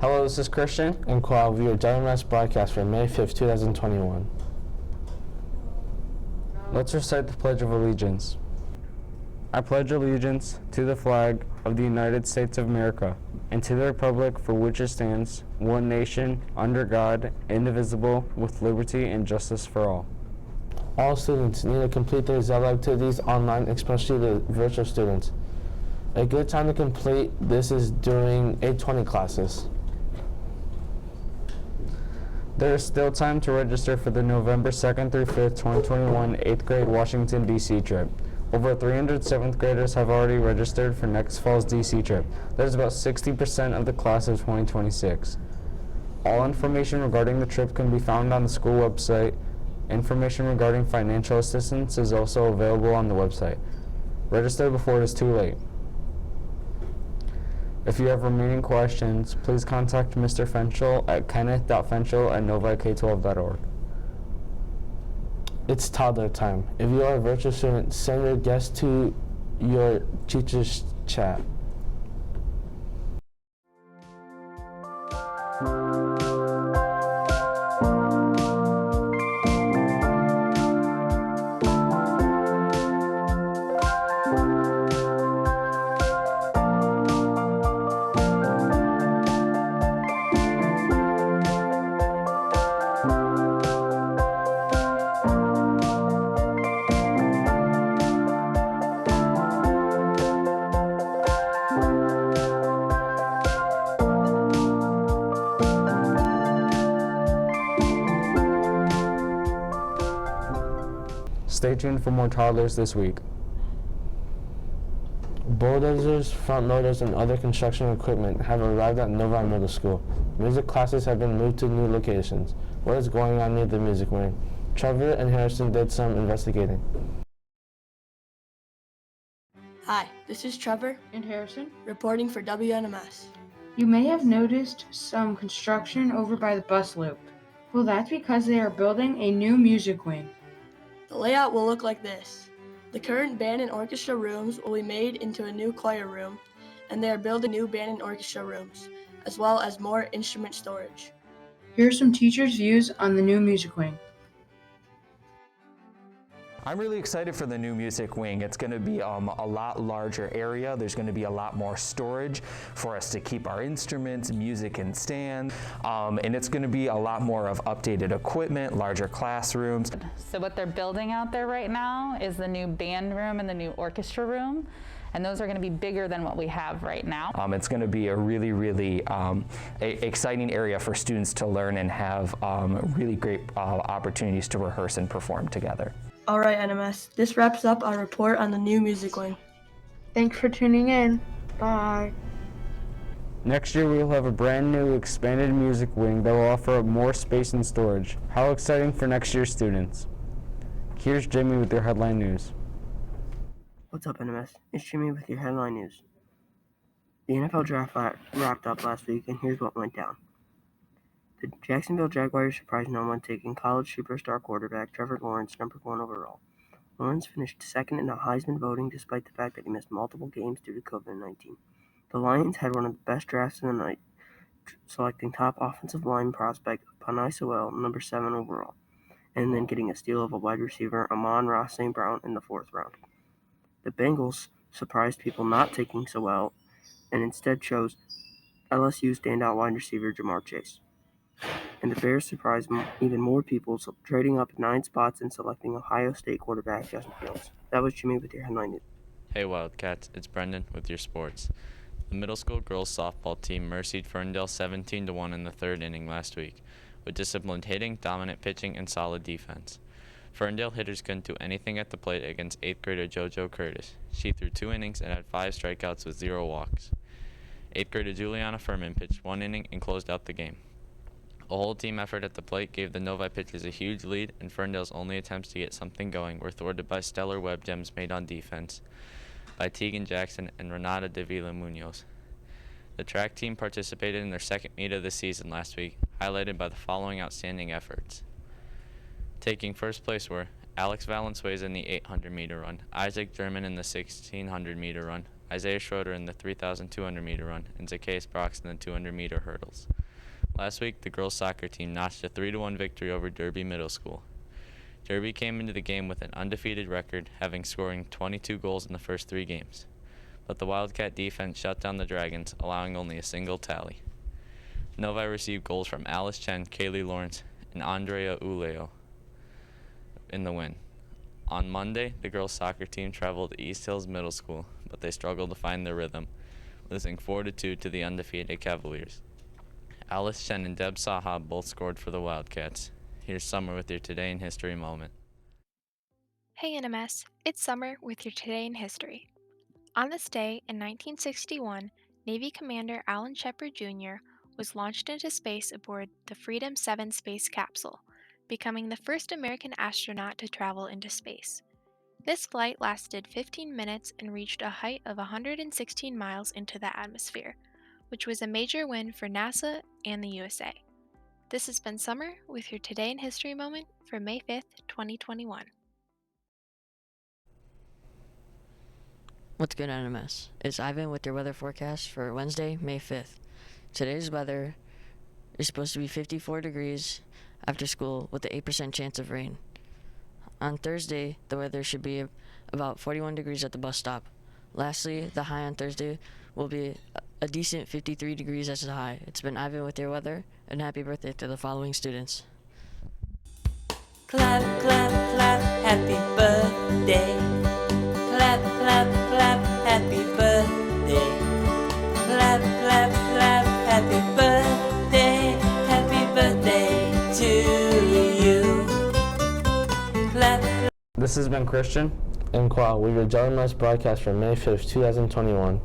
Hello, this is Christian and Kyle with your WNMS broadcast for May 5th, 2021. Let's recite the Pledge of Allegiance. I pledge allegiance to the flag of the United States of America and to the republic for which it stands, one nation, under God, indivisible, with liberty and justice for all. All students need to complete their Zelda activities online, especially the virtual students. A good time to complete this is during 820 classes. There is still time to register for the November 2nd through 5th, 2021 8th grade Washington, D.C. trip. Over 300 7th graders have already registered for next fall's D.C. trip. That is about 60% of the class of 2026. All information regarding the trip can be found on the school website. Information regarding financial assistance is also available on the website. Register before it is too late. If you have remaining questions, please contact Mr. Fenchel at kenneth.fenchel@novik12.org. It's toddler time. If you are a virtual student, send your guests to your teacher's chat. Stay tuned for more toddlers this week. Bulldozers, front loaders, and other construction equipment have arrived at Novi Middle School. Music classes have been moved to new locations. What is going on near the music wing? Trevor and Harrison did some investigating. Hi, this is Trevor and Harrison reporting for WNMS. You may have noticed some construction over by the bus loop. Well, that's because they are building a new music wing. The layout will look like this. The current band and orchestra rooms will be made into a new choir room, and they are building new band and orchestra rooms, as well as more instrument storage. Here are some teachers' views on the new music wing. I'm really excited for the new music wing. It's going to be a lot larger area. There's going to be a lot more storage for us to keep our instruments, music, and stand. And it's going to be a lot more of updated equipment, larger classrooms. So what they're building out there right now is the new band room and the new orchestra room. And those are going to be bigger than what we have right now. It's going to be a really exciting area for students to learn and have really great opportunities to rehearse and perform together. All right, NMS, this wraps up our report on the new music wing. Thanks for tuning in. Bye. Next year, we will have a brand new expanded music wing that will offer up more space and storage. How exciting for next year's students. Here's Jimmy with your headline news. What's up, NMS? It's Jimmy with your headline news. The NFL draft wrapped up last week, and here's what went down. The Jacksonville Jaguars surprised no one, taking college superstar quarterback Trevor Lawrence number 1 overall. Lawrence finished second in the Heisman voting despite the fact that he missed multiple games due to COVID-19. The Lions had one of the best drafts in the night, selecting top offensive line prospect Panay Sewell, number 7 overall, and then getting a steal of a wide receiver Amon-Ra St. Brown in the 4th round. The Bengals surprised people not taking Sewell and instead chose LSU standout wide receiver Jamar Chase. And the Bears surprised even more people, trading up 9 spots and selecting Ohio State quarterback Justin Fields. That was Jimmy with your headline news. Hey Wildcats, it's Brendan with your sports. The middle school girls softball team mercied Ferndale 17-1 in the 3rd inning last week, with disciplined hitting, dominant pitching, and solid defense. Ferndale hitters couldn't do anything at the plate against 8th grader JoJo Curtis. She threw 2 innings and had 5 strikeouts with 0 walks. 8th grader Juliana Furman pitched 1 inning and closed out the game. A whole team effort at the plate gave the Novi pitchers a huge lead, and Ferndale's only attempts to get something going were thwarted by stellar web gems made on defense by Tegan Jackson and Renata Davila Munoz. The track team participated in their second meet of the season last week, highlighted by the following outstanding efforts. Taking first place were Alex Valenzuela in the 800-meter run, Isaac German in the 1600-meter run, Isaiah Schroeder in the 3,200 meter run, and Zacchaeus Brox in the 200 meter hurdles. Last week, the girls' soccer team notched a 3-1 victory over Derby Middle School. Derby came into the game with an undefeated record, having scoring 22 goals in the first 3 games. But the Wildcat defense shut down the Dragons, allowing only a single tally. Novi received goals from Alice Chen, Kaylee Lawrence, and Andrea Uleo in the win. On Monday, the girls' soccer team traveled to East Hills Middle School, but they struggled to find their rhythm, losing 4-2 to the undefeated Cavaliers. Alice Chen and Deb Saha both scored for the Wildcats. Here's Summer with your Today in History moment. Hey NMS, it's Summer with your Today in History. On this day in 1961, Navy Commander Alan Shepard Jr. was launched into space aboard the Freedom 7 space capsule, becoming the first American astronaut to travel into space. This flight lasted 15 minutes and reached a height of 116 miles into the atmosphere, which was a major win for NASA and the USA. This has been Summer with your Today in History moment for May 5th, 2021. What's good, NMS? It's Ivan with your weather forecast for Wednesday, May 5th. Today's weather is supposed to be 54 degrees after school with an 8% chance of rain. On Thursday, the weather should be about 41 degrees at the bus stop. Lastly, the high on Thursday will be a decent 53 degrees as the high. It's been Ivan with your weather, and happy birthday to the following students. Clap, clap, clap, happy birthday. Clap, clap, clap, happy birthday. Clap, clap, clap, happy birthday to you. Clap, clap. This has been Christian And Kwa, with your WNMS broadcast for May 5th, 2021.